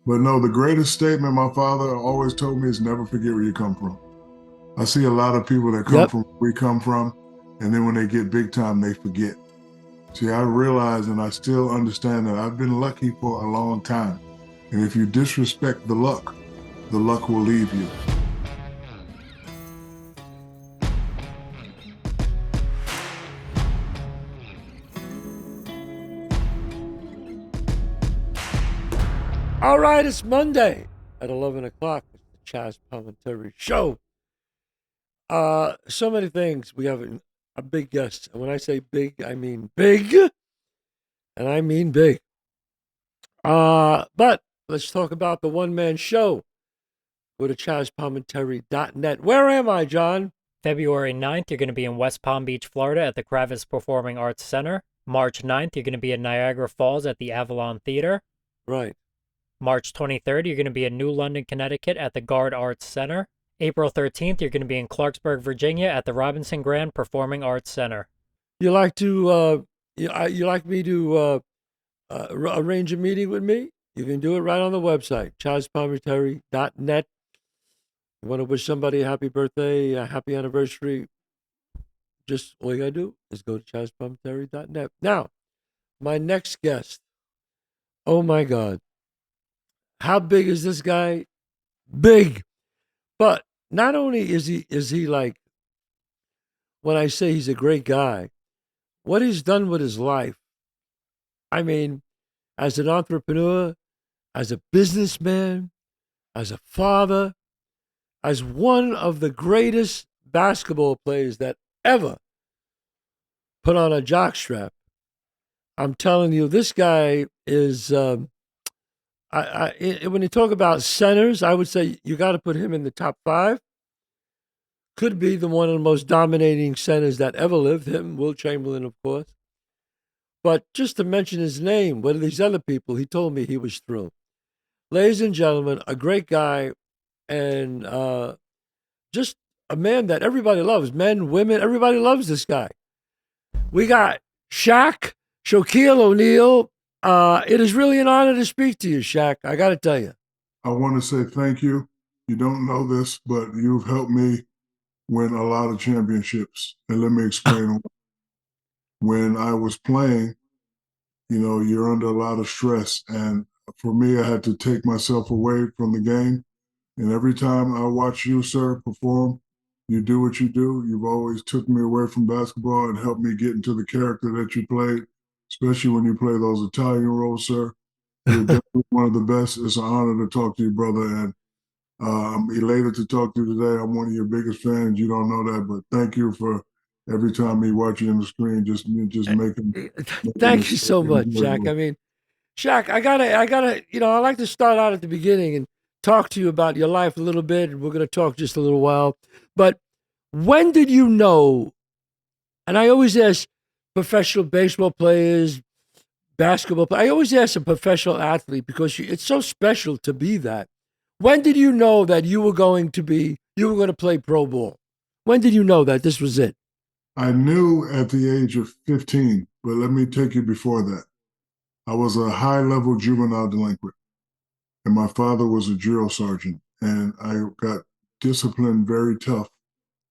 But no, the greatest statement my father always told me is never forget where you come from. I see a lot of people that come Yep. from where we come from, and then when they get big time, they forget. See, I realize and I still understand that I've been lucky for a long time. And if you disrespect the luck will leave you. All right, it's Monday at 11 o'clock. It's the Chazz Palminteri Show. So many things. We have a big guest. And when I say big, I mean big. And I mean big. But let's talk about the one-man show. Go to ChazzPalminteri.net. Where am I, John? February 9th, you're going to be in West Palm Beach, Florida at the Kravis Performing Arts Center. March 9th, you're going to be in Niagara Falls at the Avalon Theater. Right. March 23rd, you're going to be in New London, Connecticut at the Gard Arts Center. April 13th, you're going to be in Clarksburg, Virginia at the Robinson Grand Performing Arts Center. You like to you like me to arrange a meeting with me? You can do it right on the website, ChazzPalminteri.net. You want to wish somebody a happy birthday, a happy anniversary, just all you got to do is go to ChazzPalminteri.net. Now, my next guest, oh my God. How big is this guy? Big. But not only is he like, when I say he's a great guy, what he's done with his life. I mean, as an entrepreneur, as a businessman, as a father, as one of the greatest basketball players that ever put on a jockstrap. I'm telling you, this guy is. When you talk about centers, I would say you got to put him in the top five. Could be the one of the most dominating centers that ever lived. Him, Will Chamberlain, of course. But just to mention his name, what are these other people? He told me he was thrilled. Ladies and gentlemen, a great guy, and just a man that everybody loves. Men, women, everybody loves this guy. We got Shaq, Shaquille O'Neal. It is really an honor to speak to you, Shaq. I got to tell you. I want to say thank you. You don't know this, but you've helped me win a lot of championships. And let me explain. When I was playing, you're under a lot of stress. And for me, I had to take myself away from the game. And every time I watch you, sir, perform, you do what you do. You've always took me away from basketball and helped me get into the character that you played, especially when you play those Italian roles, sir. You're definitely one of the best. It's an honor to talk to you, brother. And I'm elated to talk to you today. I'm one of your biggest fans. You don't know that, but thank you for every time we watch you on the screen, just making Thank you this so much, Jack. I enjoyable. mean, Shaq, I gotta, I like to start out at the beginning and talk to you about your life a little bit, and we're gonna talk just a little while. But when did you know? And I always ask professional baseball players, basketball players. I always ask a professional athlete because it's so special to be that. When did you know that you were going to play pro ball? When did you know that this was it? I knew at the age of 15, but let me take you before that. I was a high level juvenile delinquent, and my father was a drill sergeant, and I got disciplined very tough.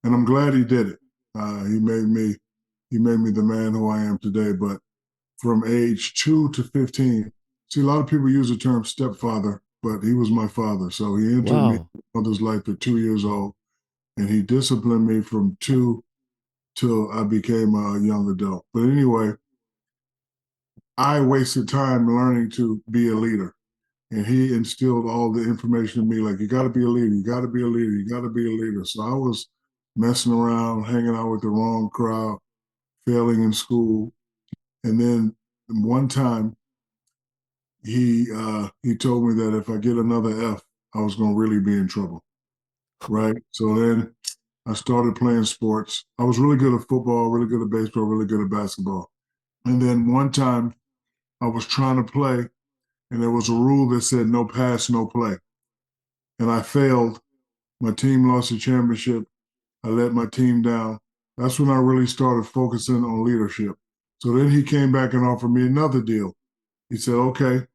And I'm glad he did it. He made me the man who I am today. But from age 2 to 15, see, a lot of people use the term stepfather, but he was my father. So he entered me Wow. in my mother's life at 2 years old, and he disciplined me from two till I became a young adult. But anyway, I wasted time learning to be a leader. And he instilled all the information in me, like, you got to be a leader, you got to be a leader, you got to be a leader. So I was messing around, hanging out with the wrong crowd, failing in school. And then one time he told me that if I get another F, I was going to really be in trouble. Right. So then I started playing sports. I was really good at football, really good at baseball, really good at basketball. And then one time I was trying to play, and there was a rule that said no pass, no play. And I failed. My team lost the championship. I let my team down. That's when I really started focusing on leadership. So then he came back and offered me another deal. He said, okay,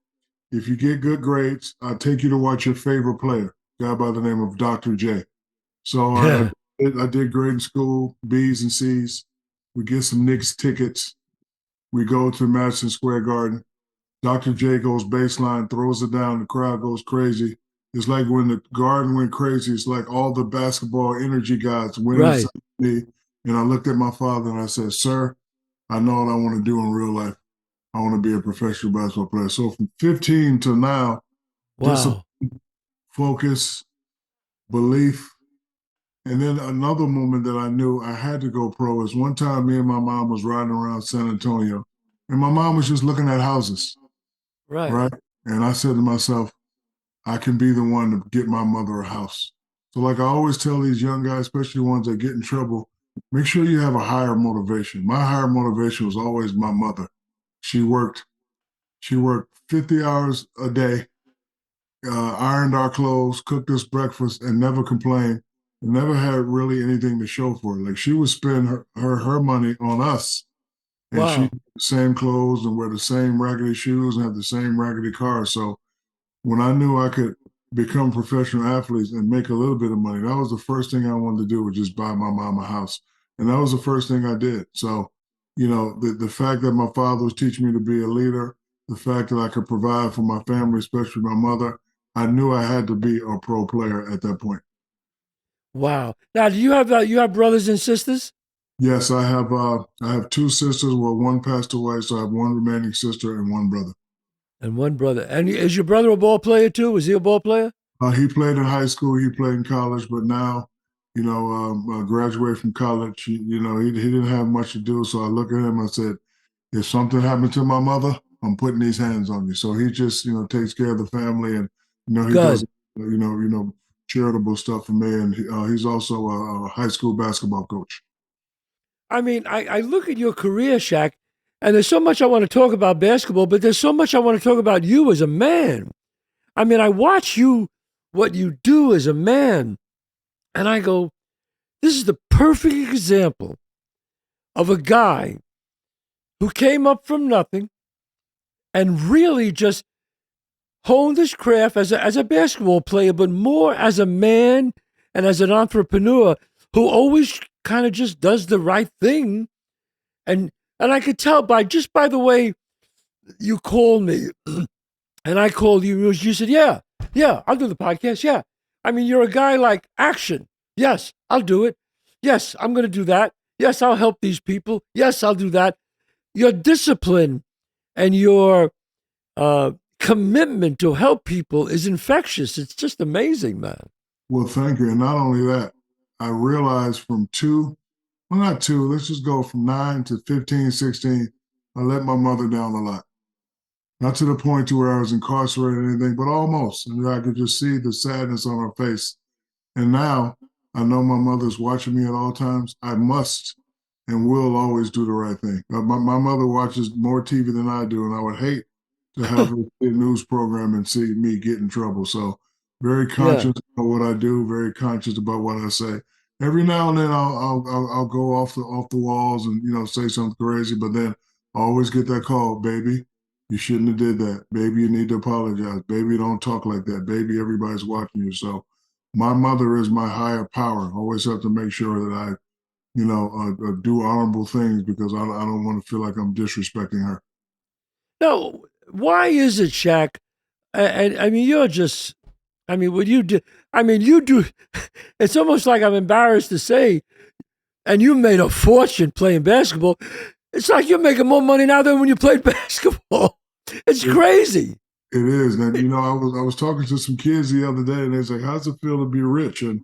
if you get good grades, I'll take you to watch your favorite player, a guy by the name of Dr. J. So Yeah. I did great in school, B's and C's. We get some Knicks tickets. We go to Madison Square Garden. Dr. J goes baseline, throws it down. The crowd goes crazy. It's like when the Garden went crazy. It's like all the basketball energy gods went inside Right. me. And I looked at my father and I said, "Sir, I know what I want to do in real life. I want to be a professional basketball player." So from 15 to now, discipline, Wow. focus, belief. And then another moment that I knew I had to go pro is one time me and my mom was riding around San Antonio, and my mom was just looking at houses, Right. right? And I said to myself, I can be the one to get my mother a house. So, like I always tell these young guys, especially the ones that get in trouble, make sure you have a higher motivation. My higher motivation was always my mother. She worked, she worked 50 hours a day, ironed our clothes, cooked us breakfast, and never complained. And never had really anything to show for it. Like she would spend her money on us, and she Wow. the same clothes and wear the same raggedy shoes and have the same raggedy car. So when I knew I could become professional athletes and make a little bit of money, that was the first thing I wanted to do was just buy my mom a house. And that was the first thing I did. So, the fact that my father was teaching me to be a leader, the fact that I could provide for my family, especially my mother, I knew I had to be a pro player at that point. Wow. Now, do you have brothers and sisters? Yes, I have two sisters. Well, one passed away, so I have one remaining sister and one brother. And one brother. And is your brother a ball player too? Was he a ball player? He played in high school, he played in college, but now, graduated from college. He didn't have much to do. So I look at him and said, if something happened to my mother, I'm putting these hands on you. So he just, takes care of the family, and he does, Good. charitable stuff for me. And he's also a high school basketball coach. I mean, I look at your career, Shaq, and there's so much I want to talk about basketball, but there's so much I want to talk about you as a man. I mean, I watch you, what you do as a man, and I go, this is the perfect example of a guy who came up from nothing and really just honed his craft as a basketball player, but more as a man and as an entrepreneur who always kind of just does the right thing. And I could tell by the way you called me and I called you, you said, yeah, yeah, I'll do the podcast. Yeah. I mean, you're a guy like action. Yes, I'll do it. Yes, I'm going to do that. Yes, I'll help these people. Yes, I'll do that. Your discipline and your commitment to help people is infectious. It's just amazing, man. Well, thank you. And not only that, I realized from two, well, not two, let's just go from 9 to 15, 16, I let my mother down a lot. Not to the point to where I was incarcerated or anything, but almost. And I could just see the sadness on her face. And now I know my mother's watching me at all times. I must and will always do the right thing. My mother watches more TV than I do, and I would hate to have her see a news program and see me get in trouble. So very Yeah. conscious about what I do, very conscious about what I say. Every now and then I'll go off the walls and say something crazy, but then I always get that call, baby. You shouldn't have did that. Baby, you need to apologize. Baby, don't talk like that. Baby, everybody's watching you. So my mother is my higher power. I always have to make sure that I, do honorable things because I don't want to feel like I'm disrespecting her. No, why is it, Shaq? And I mean, you're just, I mean, what you do, I mean, you do, it's almost like I'm embarrassed to say, and you made a fortune playing basketball. It's like you're making more money now than when you played basketball. It's It, crazy. it is. And I was talking to some kids the other day and they was like, how's it feel to be rich? And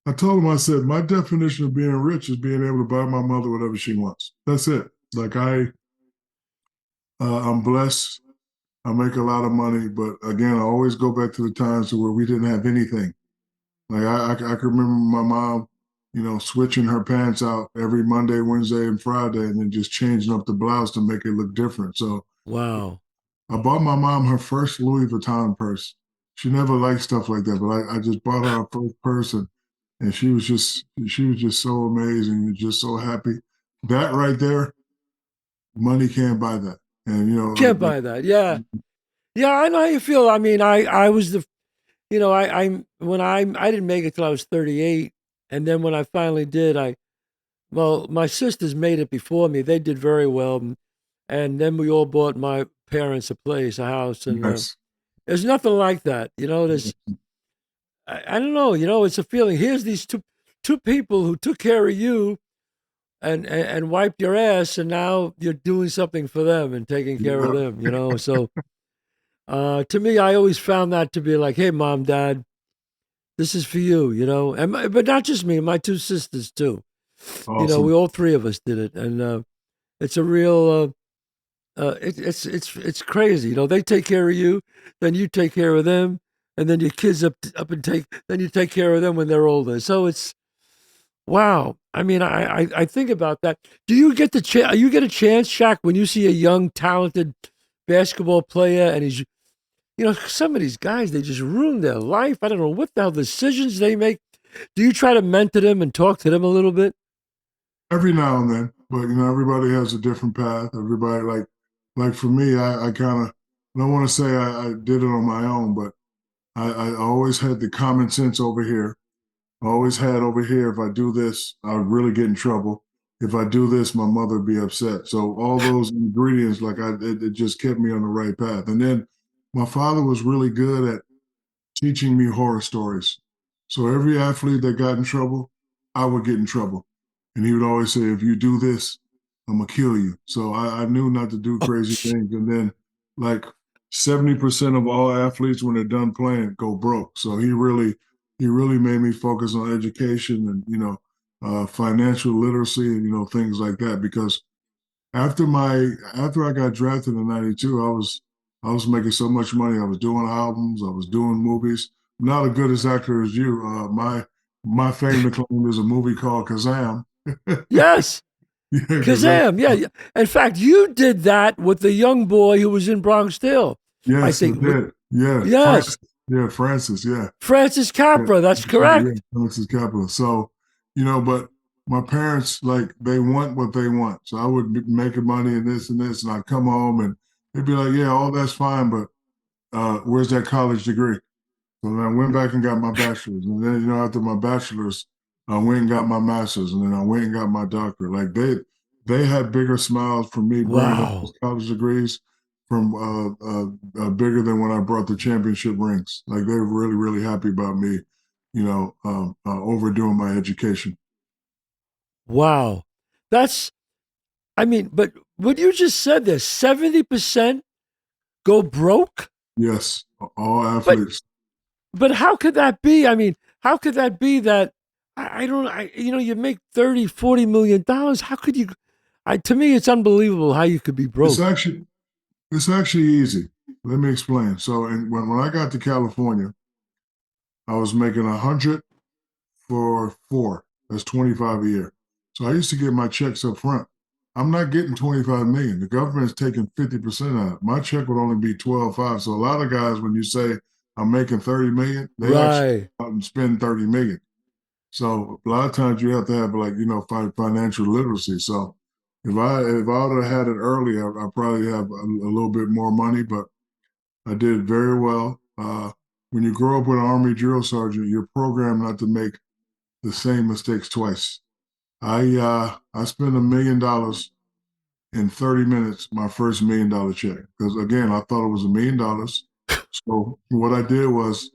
I told them, I said, my definition of being rich is being able to buy my mother whatever she wants. That's it. Like I'm blessed. I make a lot of money, but again, I always go back to the times where we didn't have anything. Like I can remember my mom, switching her pants out every Monday, Wednesday, and Friday, and then just changing up the blouse to make it look different. So Wow. I bought my mom her first Louis Vuitton purse. She never liked stuff like that, but I just bought her first purse, and she was just so amazing and just so happy. That right there, money can't buy that. And Can't buy that. Yeah. Yeah, I know how you feel. I mean, I was the, I didn't make it till I was 38, and then when I finally did, well, my sisters made it before me. They did very well, and then we all bought my parents a place, a house, and Yes. there's nothing like that. There's I don't know. It's a feeling. Here's these two people who took care of you and wiped your ass, and now you're doing something for them and taking care of Yeah. them. So to me, I always found that to be like, hey, mom, dad, this is for you. But not just me, my two sisters too. We Awesome. all three of us did it, and it's a real. It's crazy. They take care of you, then you take care of them, and then your kids up and then you take care of them when they're older. So it's wow. I mean, I think about that. Do you get you get a chance, Shaq, when you see a young, talented basketball player, and some of these guys, they just ruin their life. I don't know what the hell decisions they make. Do you try to mentor them and talk to them a little bit? Every now and then, but everybody has a different path. Everybody like for me, I kind of I don't want to say I did it on my own, but I always had the common sense over here. I always had over here, if I do this, I would really get in trouble. If I do this, my mother would be upset. So all those ingredients, it just kept me on the right path. And then my father was really good at teaching me horror stories. So every athlete that got in trouble, I would get in trouble. And he would always say, if you do this, I'm gonna kill you. So I knew not to do Oh, crazy things. And then like 70% of all athletes when they're done playing go broke. So he really made me focus on education and, financial literacy and, things like that. Because after I got drafted in '92, I was making so much money. I was doing albums, I was doing movies. I'm not as good as actor as you. My fame to claim is a movie called Kazam. yes. Yeah, Kazam. Kazam, yeah, yeah. In fact, you did that with the young boy who was in Bronx Tale. I Yes, I think. did. Yeah, Yes, Francis. Yeah, Francis. Yeah. Francis Yeah, Capra. That's yeah, correct. Francis Capital. So, but my parents, like, they want what they want. So I would be making money and this, and I'd come home and they'd be like, yeah, all that's fine, but where's that college degree? So then I went back and got my bachelor's. And then, after my bachelor's, I went and got my master's. And then I went and got my doctorate. Like they had bigger smiles from me bringing up those Wow, college degrees from bigger than when I brought the championship rings. Like they were really, really happy about me, overdoing my education. wow. That's. I mean, but what you just said there, 70% go broke. Yes, all But athletes. how could that be? I mean, how could that be that I don't you make 30, 40 million dollars. How could you to me it's unbelievable how you could be It's broke. actually it's actually easy. Let me explain. So, when I got to California, I was making 100 for four. That's 25 a year. So I used to get my checks up front. I'm not getting 25 million. The government's taking 50% out. My check would only be 12.5. So a lot of guys, when you say I'm making 30 million, they actually Right. go out and spend 30 million. So a lot of times you have to have financial literacy. So if I would have had it earlier, I probably have a little bit more money, but I did very well. When you grow up with an Army drill sergeant, you're programmed not to make the same mistakes twice. I spent $1 million in 30 minutes, my first $1 million check. Because again, I thought it was $1 million. So what I did was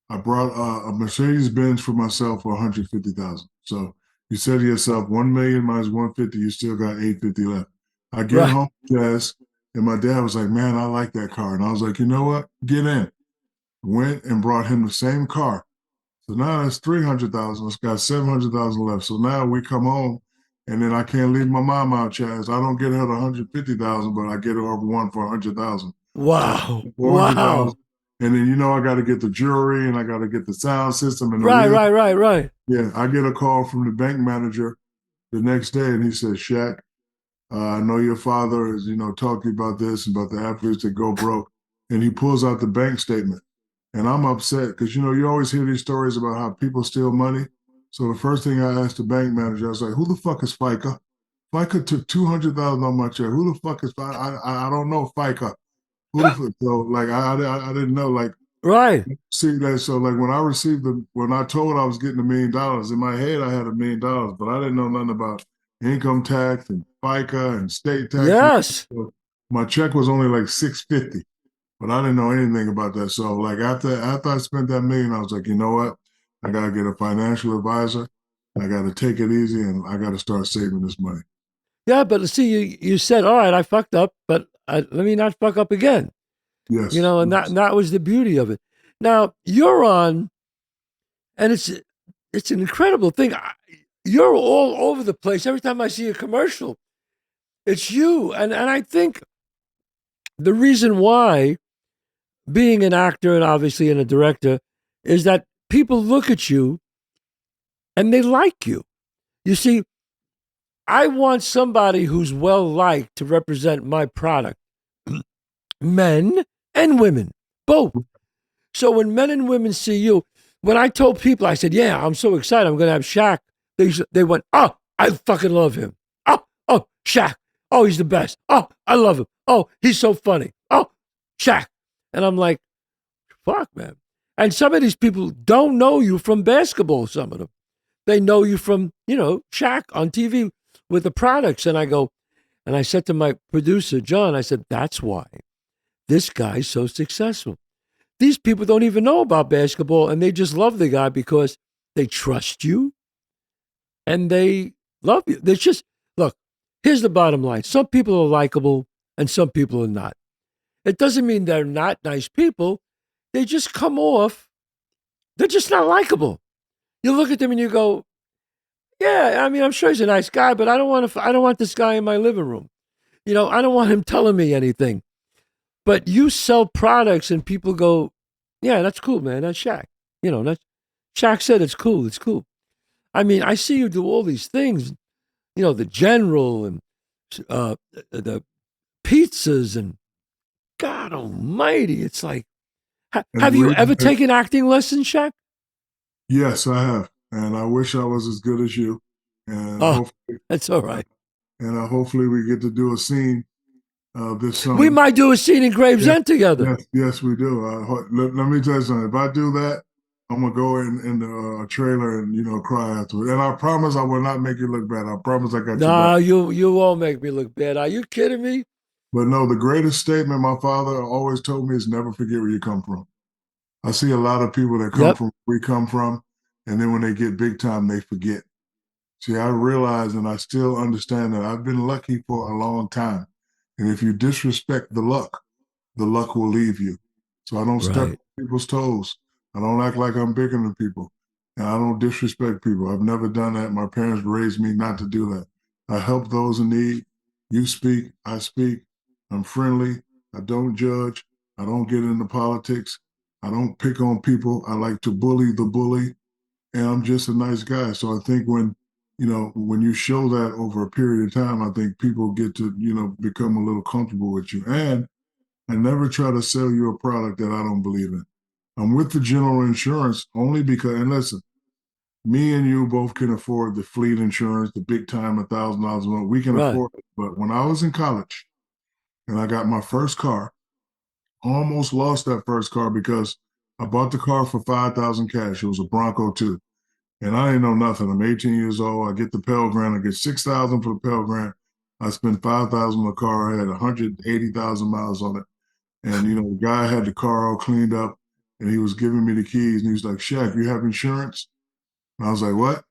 I brought a Mercedes Benz for myself for 150,000. So you said to yourself, 1 million minus 150, you still got 850 left. I get Right. home, Jazz, and my dad was like, "Man, I like that car." And I was like, "You know what? Get in." Went and brought him the same car. So now that's 300,000. It's got 700,000 left. So now we come home, and then I can't leave my mom out, Chaz. I don't get her the 150,000, but I get her one for 100,000. So Wow. 400,000, Wow. and then I got to get the jewelry and I got to get the sound system and the Right, real. right, right, right. Yeah, I get a call from the bank manager the next day, and he says, "Shaq, I know your father is, talking about this about the athletes that go broke," and he pulls out the bank statement. And I'm upset because you always hear these stories about how people steal money. So the first thing I asked the bank manager, I was like, "Who the fuck is FICA?" FICA took 200,000 on my check. Who the fuck is FICA? I don't know FICA. Who the fuck? So like I didn't know like Right. see that. So like when I told I was getting $1 million in my head, I had $1 million, but I didn't know nothing about income tax and FICA and state tax. Yes. So my check was only like 650, but I didn't know anything about that. So like after I spent that million, I was like, you know what? I gotta get a financial advisor. I gotta take it easy, and I gotta start saving this money. Yeah, but see, you said, all right, I fucked up, but let me not fuck up again. Yes, And yes. that was the beauty of it. Now you're on, and it's an incredible thing. You're all over the place. Every time I see a commercial, it's you. And I think the reason why being an actor and obviously and a director is that people look at you and they like you. You see, I want somebody who's well liked to represent my product, men and women, both. So when men and women see you, when I told people, I said, "Yeah, I'm so excited. I'm going to have Shaq." They went, "Oh, I fucking love him. Oh, Shaq. Oh, he's the best. Oh, I love him. Oh, he's so funny. Oh, Shaq." And I'm like, "Fuck, man." And some of these people don't know you from basketball. Some of them, they know you from Shaq on TV with the products. And I go, and I said to my producer John, I said, "That's why this guy's so successful." These people don't even know about basketball and they just love the guy because they trust you and they love you. There's just, look, here's the bottom line. Some people are likable and some people are not. It doesn't mean they're not nice people. They just come off, they're just not likable. You look at them and you go, yeah, I mean, I'm sure he's a nice guy, but I don't want this guy in my living room. I don't want him telling me anything. But you sell products and people go, yeah, that's cool, man. That's Shaq. That's Shaq said it's cool. It's cool. I mean, I see you do all these things, the general and the pizzas and God almighty. It's like, And have the you reason, ever taken acting lessons, Shaq? yes, I have, and I wish I was as good as you. And Oh, hopefully, that's all uh, right. hopefully we get to do a scene this We summer. might do a scene in Yes, Gravesend together. yes, we do. Let me tell you something. If I do that, I'm gonna go in the trailer and cry afterwards. And I promise I will not make you look bad. I promise I got your back. No, you won't make me look bad. Are you kidding me? But no, the greatest statement my father always told me is never forget where you come from. I see a lot of people that come Yep. from where we come from, and then when they get big time, they forget. See, I realize and I still understand that I've been lucky for a long time. And if you disrespect the luck will leave you. So I don't step on Right. people's toes. I don't act like I'm bigger than people. And I don't disrespect people. I've never done that. My parents raised me not to do that. I help those in need. You speak, I speak. I'm friendly. I don't judge. I don't get into politics. I don't pick on people. I like to bully the bully. And I'm just a nice guy. So I think when you show that over a period of time, I think people get to, become a little comfortable with you. And I never try to sell you a product that I don't believe in. I'm with the general insurance only because, and listen, me and you both can afford the fleet insurance, the big time, $1,000 a month. We can Right. afford it. But when I was in college and I got my first car, I almost lost that first car because I bought the car for 5,000 cash. It was a Bronco too. And I didn't know nothing. I'm 18 years old. I get the Pell Grant. I get 6,000 for the Pell Grant. I spent 5,000 on the car. I had 180,000 miles on it. And the guy had the car all cleaned up, and he was giving me the keys, and he was like, "Shaq, you have insurance?" And I was like, "What?"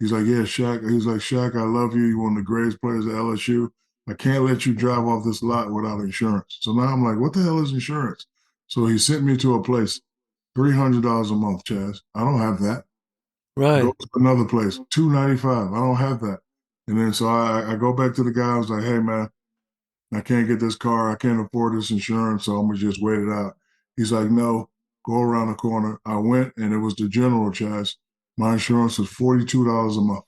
He's like, "Yeah, Shaq." He's like, "Shaq, I love you. You're one of the greatest players at LSU. I can't let you drive off this lot without insurance." So now I'm like, "What the hell is insurance?" So he sent me to a place, $300 a month, Chaz. I don't have that. Go Right. to another place, 295. I don't have that. And then so I go back to the guy. I was like, "Hey man, I can't get this car. I can't afford this insurance, so I'm gonna just wait it out." He's like, "No, go around the corner." I went, and it was the general Chaz. My insurance was $42 a month,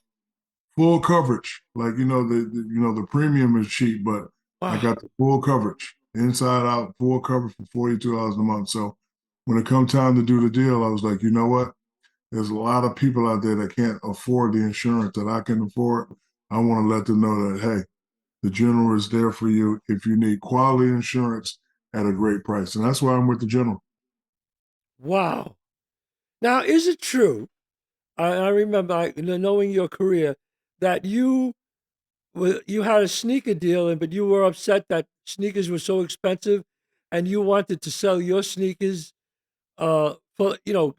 full coverage. Like the premium is cheap, but I Wow. got the full coverage, inside out, full coverage for $42 a month. So when it come time to do the deal, I was like, you know what? There's a lot of people out there that can't afford the insurance that I can afford. I want to let them know that hey, the general is there for you if you need quality insurance at a great price. And that's why I'm with the General. Wow. Now, is it true? I remember knowing your career that you had a sneaker deal, but you were upset that sneakers were so expensive, and you wanted to sell your sneakers for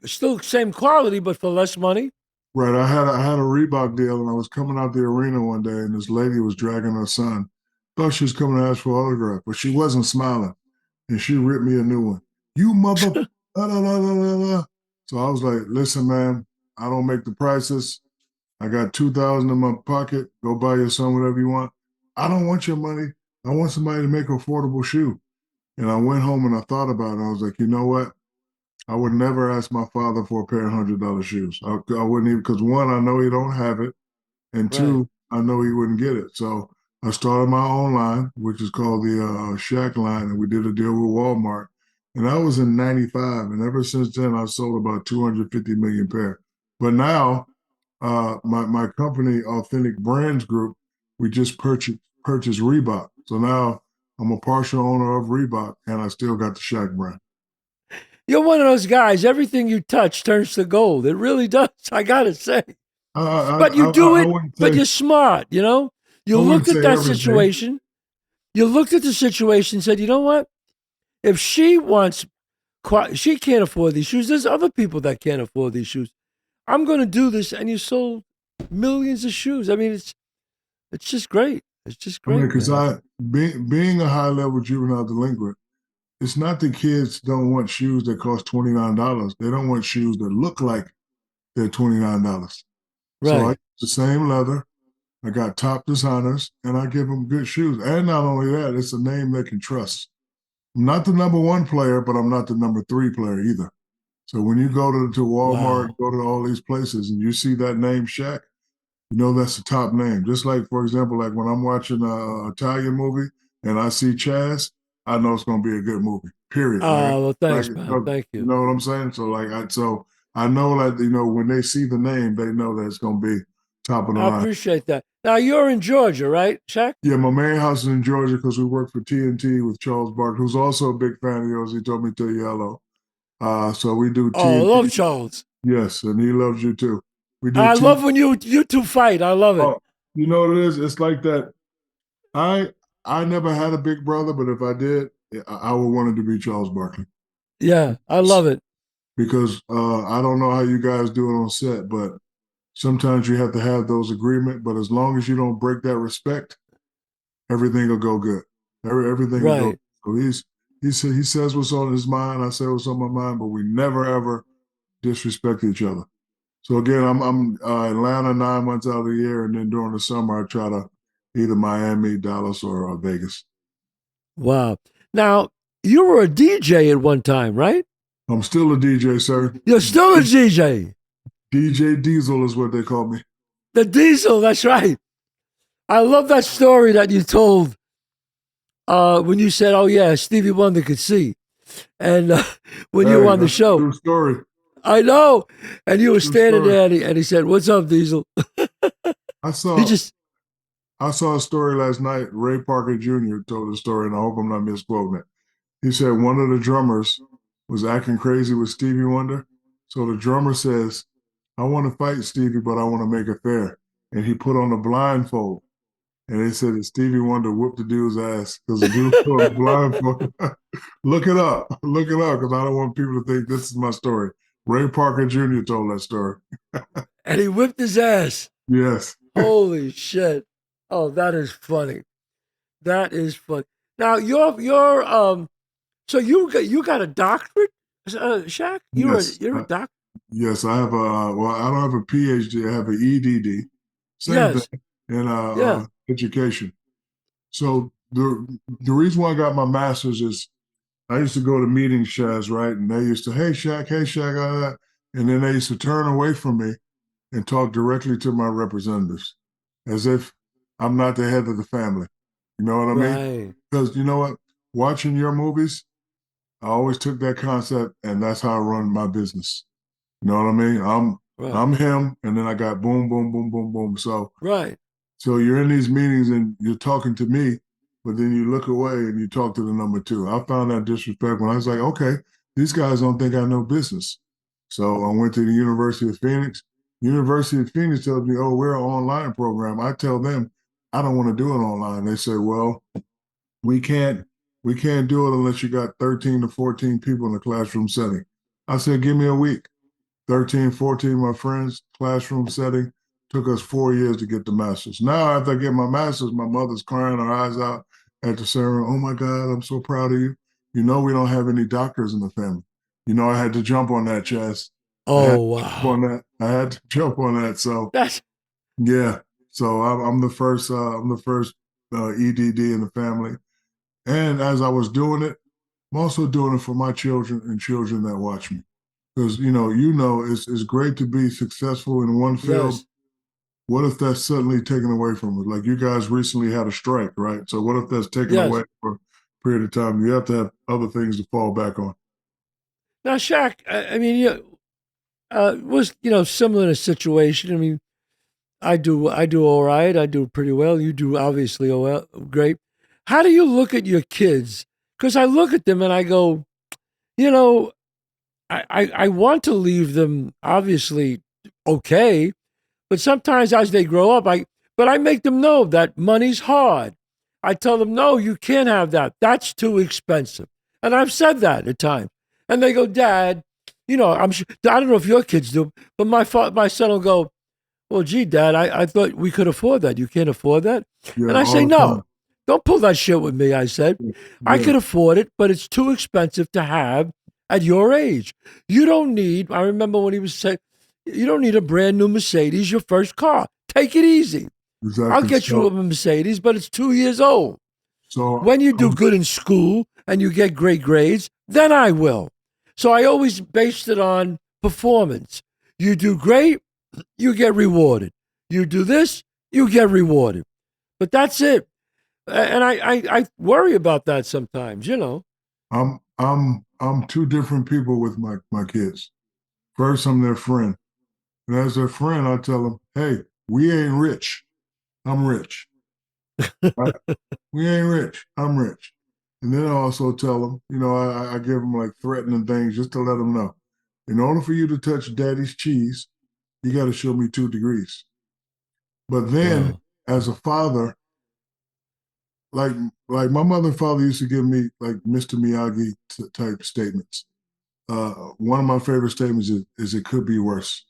still same quality but for less money. Right. I had a Reebok deal and I was coming out the arena one day and this lady was dragging her son. Thought she was coming to ask for an autograph, but she wasn't smiling. And she ripped me a new one. You mother da, da, da, da, da, da. So I was like, listen, man, I don't make the prices. I got 2,000 in my pocket. Go buy your son whatever you want. I don't want your money. I want somebody to make an affordable shoe. And I went home and I thought about it. I was like, you know what? I would never ask my father for a pair of $100 shoes. I wouldn't even, because one, I know he don't have it, and Right. two, I know he wouldn't get it. So I started my own line, which is called the Shaq line, and we did a deal with Walmart. And that was in '95, and ever since then, I've sold about 250 million pair. But now, my company, Authentic Brands Group, we just purchased Reebok. So now I'm a partial owner of Reebok, and I still got the Shaq brand. You're one of those guys. Everything you touch turns to gold. It really does. I gotta say. I I But you I, do I it. wouldn't But say you're smart. You I wouldn't looked at say that everything. situation. You looked at the situation and said, you know what? If she can't afford these shoes. There's other people that can't afford these shoes. I'm going to do this, and you sold millions of shoes. I mean, it's just great. It's just I mean, great, because man. being a high level juvenile delinquent, it's not that kids don't want shoes that cost $29. They don't want shoes that look like they're $29. So I use Right. the same leather. I got top designers, and I give them good shoes. And not only that, it's a name they can trust. I'm not the number one player, but I'm not the number three player either. So when you go to Walmart, Wow. go to all these places, and you see that name Shaq, you know that's the top name. Just like, for example, like when I'm watching a Italian movie and I see Chazz, I know it's going to be a good movie. Period. Oh, well, Like thanks, man. Thank you you. know what I'm saying? So I know that when they see the name, they know that it's going to be top of the I line. appreciate that. Now, you're in Georgia, right, Shaq? Yeah, my main house is in Georgia because we work for TNT with Charles Barkley, who's also a big fan of yours. He told me to yellow. So we do Oh, I TNT. love Charles. Yes, and he loves you too. We do I T. love when you two fight. I love it. Oh, you know what it is? It's like that. I I never had a big brother, but if I did, I would want it to be Charles Barkley Yeah, I love it. because I don't know how you guys do it on set, but sometimes you have to have those agreements. But as long as you don't break that respect, everything will go good. Everything will go. Right. So he says what's on his mind. I say what's on my mind, but we never ever disrespect each other. So again, I'm Atlanta 9 months out of the year, and then during the summer I try to either Miami, Dallas, or Vegas. Wow. Now, you were a DJ at one time, right? I'm still a DJ, sir. You're still a DJ. DJ Diesel is what they call me. The Diesel, that's right. I love that story that you told when you said, oh, yeah, Stevie Wonder could see. And when you were Hey, on the that's a show, true story. I know. And you were True standing story. there and he said, what's up, Diesel? I He saw just, I saw a story last night. Ray Parker Jr. told the story, and I hope I'm not misquoting it. He said one of the drummers was acting crazy with Stevie Wonder. So the drummer says, I want to fight Stevie, but I want to make it fair. And he put on a blindfold. And they said that Stevie Wonder whooped the dude's ass because the dude put on a blindfold. Look it up. Look it up because I don't want people to think this is my story. Ray Parker Jr. told that story. and he whipped his ass. Yes. Holy shit. Oh, that is funny. That is funny. Now, so you got a doctorate, Shaq? Yes. You're a doctor? Yes, I have well, I don't have a PhD. I have an EDD. Same Yes. thing in Yeah. education. So the reason why I got my master's is I used to go to meetings, Shaz, right? And they used to, hey Shaq, and then they used to turn away from me and talk directly to my representatives as if I'm not the head of the family. You know what I mean? Right. Because you know what? Watching your movies, I always took that concept and that's how I run my business. You know what I mean? Right. I'm him, and then I got boom, boom, boom, boom, boom. So Right. so you're in these meetings and you're talking to me, but then you look away and you talk to the number two. I found that disrespectful. I was like, okay, these guys don't think I know business. So I went to the University of Phoenix. University of Phoenix tells me, oh, we're an online program. I tell them I don't want to do it online. They say, well, we can't we can't do it unless you got 13 to 14 people in the classroom setting. I said, give me a week. 13, 14, my friends, classroom setting. Took us 4 years to get the master's. Now, after I get my master's, my mother's crying her eyes out at the ceremony. Oh my God, I'm so proud of you. You know, we don't have any doctors in the family. You know, I had to jump on that, Chazz. I had Oh, to jump on wow. that. I had to jump on that. So That's yeah. So I'm the first. I'm the first EDD in the family. And as I was doing it, I'm also doing it for my children and children that watch me. Because it's great to be successful in one field. yes. What if that's suddenly taken away from us? Like you guys recently had a strike, right? So what if that's taken away Yes. for a period of time? You have to have other things to fall back on. Now, Shaq, I mean, was similar in a situation. I mean, I do all right. I do pretty well. You do obviously well, great. How do you look at your kids? Because I look at them and I go, you know, I want to leave them obviously okay, but sometimes as they grow up, I make them know that money's hard. I tell them, no, you can't have that. That's too expensive. And I've said that at times. And they go, Dad, I'm sure, I don't know if your kids do, but my son will go, well, gee, Dad, I thought we could afford that. You can't afford that? Yeah, And I say, all the no, time. don't pull that shit with me. I said, I Yeah, could afford it, but it's too expensive to have at your age. You don't need, I remember when he was saying, you don't need a brand new Mercedes, your first car. Take it easy. I'll exactly. get you a Mercedes, but it's 2 years old. So When you do um, good in school and you get great grades, then I will. So I always based it on performance. You do great, you get rewarded. You do this, you get rewarded. But that's it. And I worry about that sometimes. I'm two different people with my kids. First, I'm their friend. And as their friend, I tell them, hey, we ain't rich. I'm rich. Right? We ain't rich. I'm rich. And then I also tell them, I give them like threatening things just to let them know. In order for you to touch daddy's cheese, you got to show me 2 degrees. But then Wow. as a father, like like my mother and father used to give me like Mr. Miyagi type statements. One of my favorite statements is it could be worse.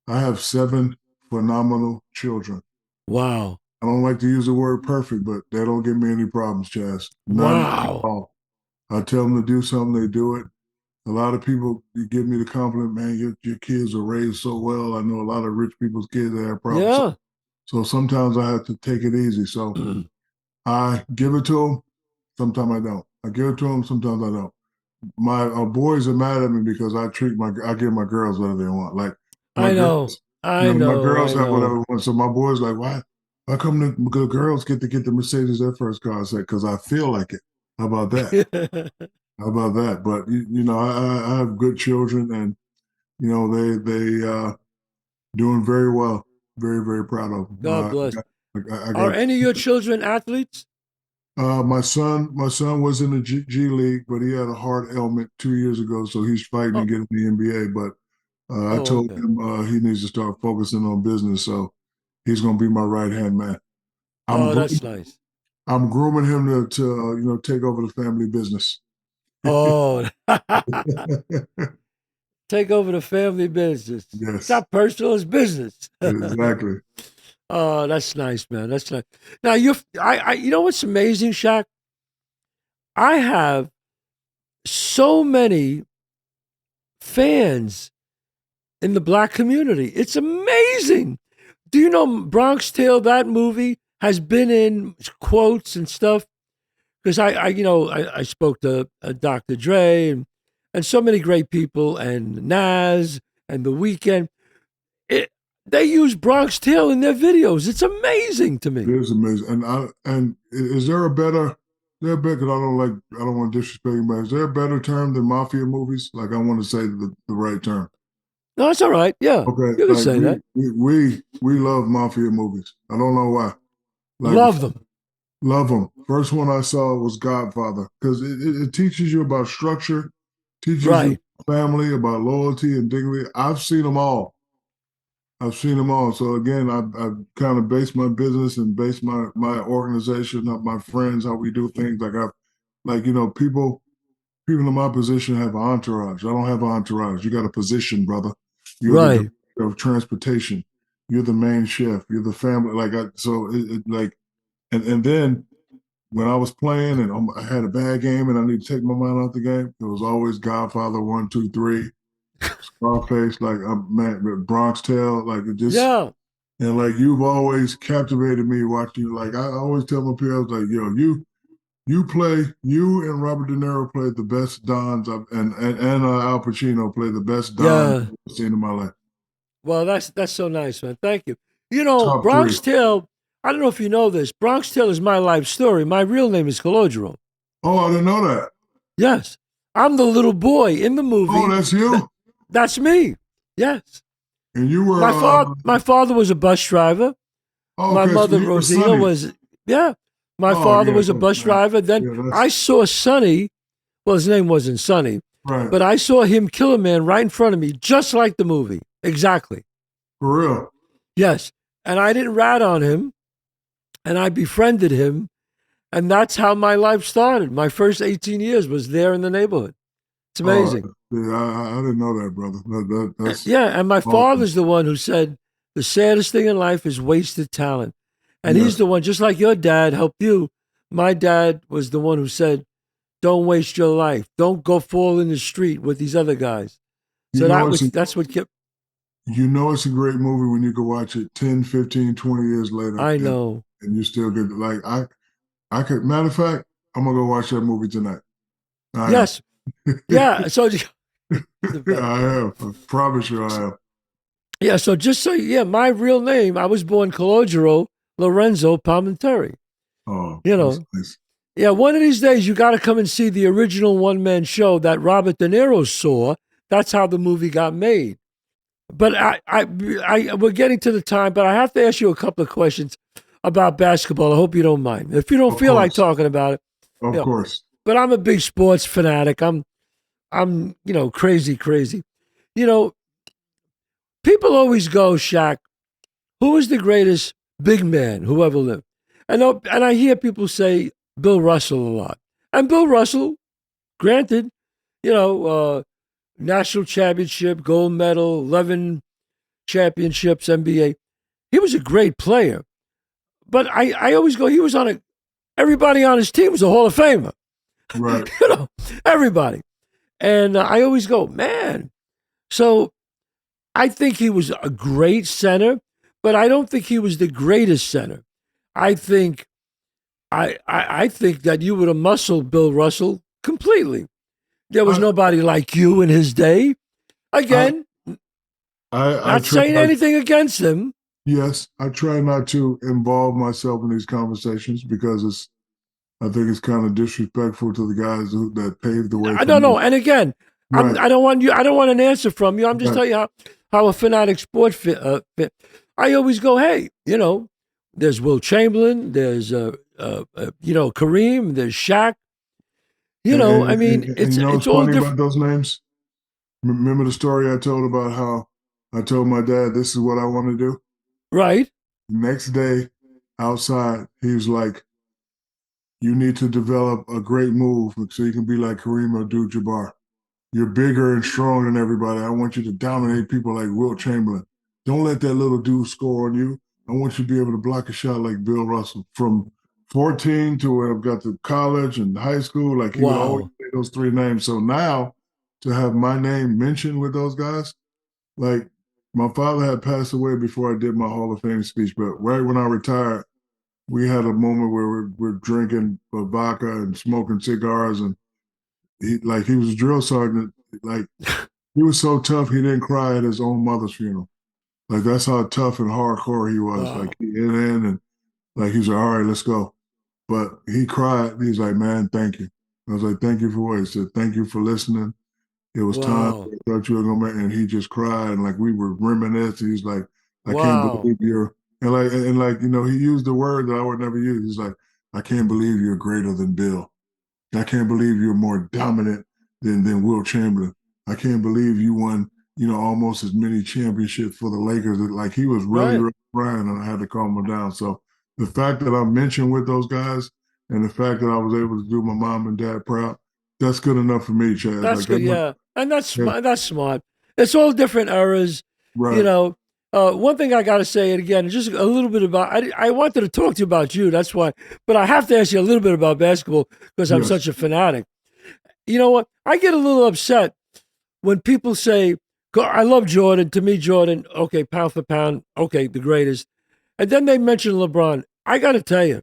I have 7 phenomenal children. Wow. I don't like to use the word perfect, but they don't give me any problems, Chaz. None at Wow. all. I tell them to do something, they do it. A lot of people give me the compliment, man, your kids are raised so well. I know a lot of rich people's kids that have problems. Yeah. So sometimes I have to take it easy. So I give it to them. Sometimes I don't. I give it to them. Sometimes I don't. My boys are mad at me because I give my girls whatever they want. Like my I girls, know. I my know. girls I have whatever know. they want. So my boys like, why? How come the girls get the Mercedes their first car? I said, because I feel like it. How about that? How about that? But I have good children, and they doing very well. Very very proud of them. God bless. I Are got any of your children athletes? my son was in the G League, but he had a heart ailment 2 years ago, so he's fighting to Oh, get in the NBA. But I oh, told okay. him he needs to start focusing on business, so he's going to be my right hand man. I'm Oh, grooming, that's nice. I'm grooming him to take over the family business. Oh, take over the family business. It's Yes, not personal, it's business. exactly. Oh, that's nice, man. That's nice. Now you know what's amazing, Shaq? I have so many fans in the black community. It's amazing. Do you know Bronx Tale? That movie has been in quotes and stuff because I spoke to Dr. Dre and so many great people and Nas and The Weeknd. It, they use Bronx Tale in their videos. It's amazing to It me. is amazing. And is there a better? There a better? Because I don't want to disrespect anybody. Is there a better term than mafia movies? Like I want to say the right term. No, it's all right. Yeah, Okay, you can like say that. we love mafia movies. I don't know why. Like Love them. Love them. First one I saw was Godfather because it teaches you about structure, teaches you Right, family, about loyalty and dignity. I've seen them all. I've seen them all. So again, I've kind of based my business and based my organization, my friends, how we do things. Like people in my position have an entourage. I don't have an entourage. You got a position, brother. You're the right. director of transportation. You're the main chef. You're the family. Like and then when I was playing and I had a bad game and I need to take my mind off the game, it was always Godfather 1, 2, 3, Scarface, like man, Bronx Tale, like it just Yeah, and like you've always captivated me watching you. Like I always tell my peers, like you and Robert De Niro played the best Dons and Al Pacino played the best Dons yeah. I've ever seen in my life. Well, that's so nice, man. Thank you. You know, Top three. Bronx Tale. I don't know if you know this. Bronx Tale is my life story. My real name is Calogero. Oh, I didn't know that. Yes, I'm the little boy in the Oh, movie. that's That, you. that's me. Yes. And you were My father was a bus driver. oh, My okay, so mother you were Rosina Sonny. was, yeah. My Oh father yeah, was a bus driver. Then yeah, I that's saw Sonny. Well, his name wasn't Sonny, right. but I saw him kill a man right in front of me, just like the movie. Exactly. For real. Yes. And I didn't rat on him, and I befriended him, and that's how my life started. My first 18 years was there in the neighborhood. It's Oh, amazing. yeah, I didn't know that, brother. That's Yeah, and my awesome. father's the one who said the saddest thing in life is wasted talent. And he's Yes. the one, just like your dad helped you. My dad was the one who said, "Don't waste your life. Don't go fall in the street with these other guys." You So know it's a, that's what kept. you know it's a great movie when you can watch it 10, 15, 20 years later I know. and you still get like I could matter of fact, I'm gonna go watch that movie tonight. I am. Yes. Yeah. So the best. I am. I promise you I am. Yeah. So just so yeah, my real name. I was born Calogero Lorenzo Palminteri. Oh, You that's know. nice. Yeah, one of these days you got to come and see the original one man show that Robert De Niro saw. That's how the movie got made. But we're getting to the time, but I have to ask you a couple of questions about basketball. I hope you don't mind. If you don't Of feel like course. talking about it, Of you know. course. But I'm a big sports fanatic. I'm crazy, crazy. You know, people always go, Shaq, who is the greatest big man who ever lived? And I hear people say Bill Russell a lot. And Bill Russell, granted, you know, national championship, gold medal, 11 championships, NBA. He was a great player. But I always go, he was everybody on his team was a Hall of Famer. Right. You know, everybody. And I always go, man. So I think he was a great center, but I don't think he was the greatest center. I think I think that you would have muscled Bill Russell completely. There was I nobody like you in his day. I Again, I not try saying not anything against him. yes, I try not to involve myself in these conversations because I think it's kind of disrespectful to the guys that paved the way I for don't me. know. And again, Right. I don't want you. I don't want an answer from you. I'm just Right. telling you how a fanatic sport fit. I always go, hey, there's Will Chamberlain, there's Kareem, there's Shaq. I mean, And it's you know it's what's all funny about different, those names? Remember the story I told about how I told my dad this is what I want to do? right? Next day outside, he was like, you need to develop a great move so you can be like Kareem Abdul-Jabbar. You're bigger and stronger than everybody. I want you to dominate people like Wilt Chamberlain. Don't let that little dude score on you. I want you to be able to block a shot like Bill Russell. From 14 to when I got to college and high school, like he would always Wow, say those three names. So now to have my name mentioned with those guys, like my father had passed away before I did my Hall of Fame speech, but right when I retired, we had a moment where we're drinking vodka and smoking cigars, and he was a drill sergeant. Like he was so tough, he didn't cry at his own mother's funeral. Like that's how tough and hardcore he was. Like wow, he in and like he's like, all right, let's go. But he cried. He's like, man, thank you. I was like, thank you for what? He said, thank you for listening. It was time. wow, I thought you were gonna make, and he just cried and like we were reminiscing. He's like, I can't wow. believe you're and like he used the word that I would never use. He's like, I can't believe you're greater than Bill. I can't believe you're more dominant than Will Chamberlain. I can't believe you won, almost as many championships for the Lakers. Like he was really, Right. really trying, and I had to calm him down. So the fact that I'm mentioned with those guys, and the fact that I was able to do my mom and dad proud, that's good enough for me, Chaz. That's Like good. I'm not, Yeah, and that's yeah, smart. That's smart. It's all different eras. You right. know, one thing I got to say, and again, just a little bit about. I wanted to talk to you about you. That's why, but I have to ask you a little bit about basketball because I'm Yes. such a fanatic. You know what? I get a little upset when people say, "I love Jordan." To me, Jordan, okay, pound for pound, okay, the greatest. And then they mention LeBron. I got to tell you,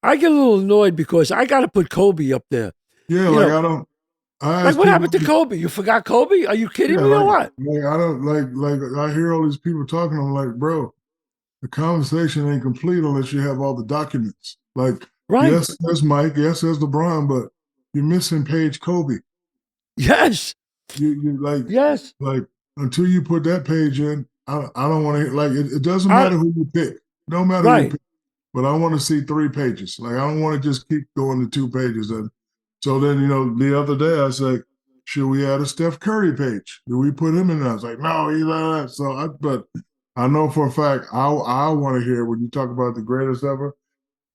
I get a little annoyed because I got to put Kobe up there. Yeah, You like know, I don't. I like ask what people, happened to Kobe? You forgot Kobe? Are you kidding yeah, me or what? I don't like I hear all these people talking. I'm like, bro, the conversation ain't complete unless you have all the documents. Like, Right. yes, there's Mike, yes, there's LeBron, but you're missing Page Kobe. Yes. You Yes. like until you put that page in, I don't want to like it doesn't I, matter who you pick. No matter who you right. pick. But I want to see 3 pages. Like I don't want to just keep going to 2 pages. And so then, the other day I was like, should we add a Steph Curry page? Do we put him in there? I was like, no, he's not that. But I know for a fact I want to hear when you talk about the greatest ever,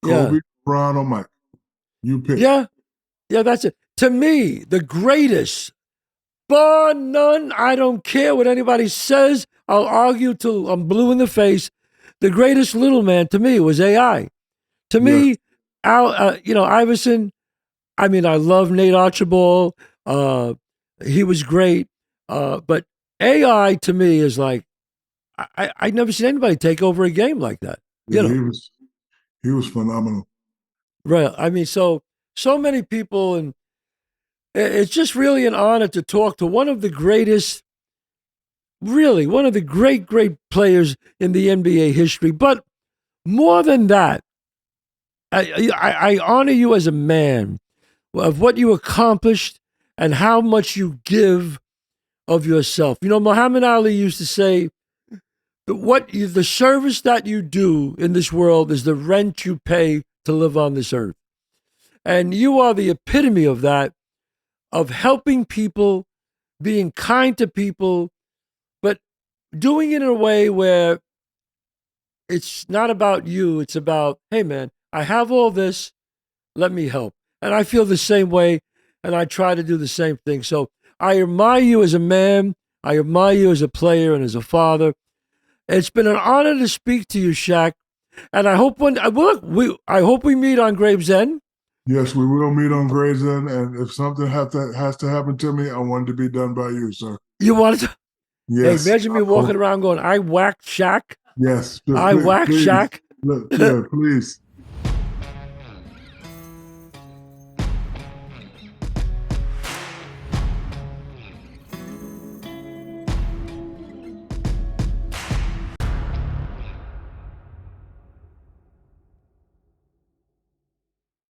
Yeah. Kobe, Bron, or Mike. You pick. Yeah. Yeah. That's it. To me, the greatest, bar none. I don't care what anybody says. I'll argue till I'm blue in the face. The greatest little man to me was AI. To Yes. me, Iverson. I mean, I love Nate Archibald. He was great. But AI to me is like I never seen anybody take over a game like that. Yeah, he was phenomenal. Right. I mean, so many people, and it's just really an honor to talk to one of the greatest, really one of the great players in the NBA history. But more than that, I honor you as a man of what you accomplished and how much you give of yourself. You know, Muhammad Ali used to say that the service that you do in this world is the rent you pay to live on this earth. And you are the epitome of that, of helping people, being kind to people, but doing it in a way where it's not about you. It's about, hey, man, I have all this. Let me help. And I feel the same way, and I try to do the same thing. So I admire you as a man. I admire you as a player and as a father. It's been an honor to speak to you, Shaq. And I hope I hope we meet on Gravesend. Yes, we will meet on Gray's End, and if something has to happen to me, I want it to be done by you, sir. You want to? Hey, Yes. imagine me walking around going, "I whacked Shaq. Yes. I whacked Please. Shaq." Yeah, please.